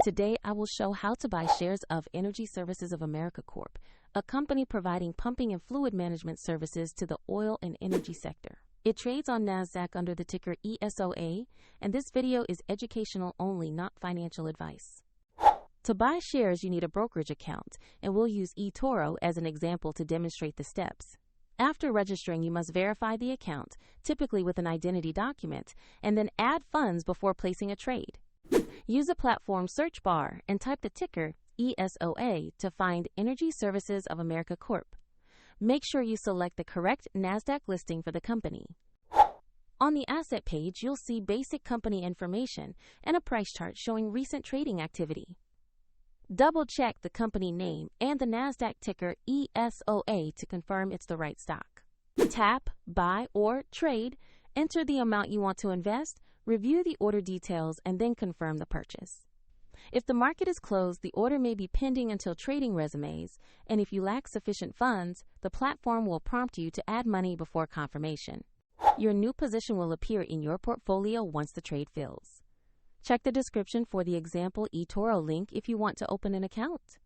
Today, I will show how to buy shares of Services of America Corp, a company providing pumping and fluid management services to the oil and energy sector. It trades on NASDAQ under the ticker ESOA, and this video is educational only, not financial advice. To buy shares, you need a brokerage account, and we'll use eToro as an example to demonstrate the steps. After registering, you must verify the account, typically with an identity document, and then add funds before placing a trade. Use the platform search bar and type the ticker ESOA to find Services of America Corp. Make sure you select the correct NASDAQ listing for the company. On the asset page, you'll see basic company information and a price chart showing recent trading activity. Double-check the company name and the NASDAQ ticker ESOA to confirm it's the right stock. Tap, buy, or trade, enter the amount you want to invest, review the order details, and then confirm the purchase. If the market is closed, the order may be pending until trading resumes, and if you lack sufficient funds, the platform will prompt you to add money before confirmation. Your new position will appear in your portfolio once the trade fills. Check the description for the example eToro link if you want to open an account.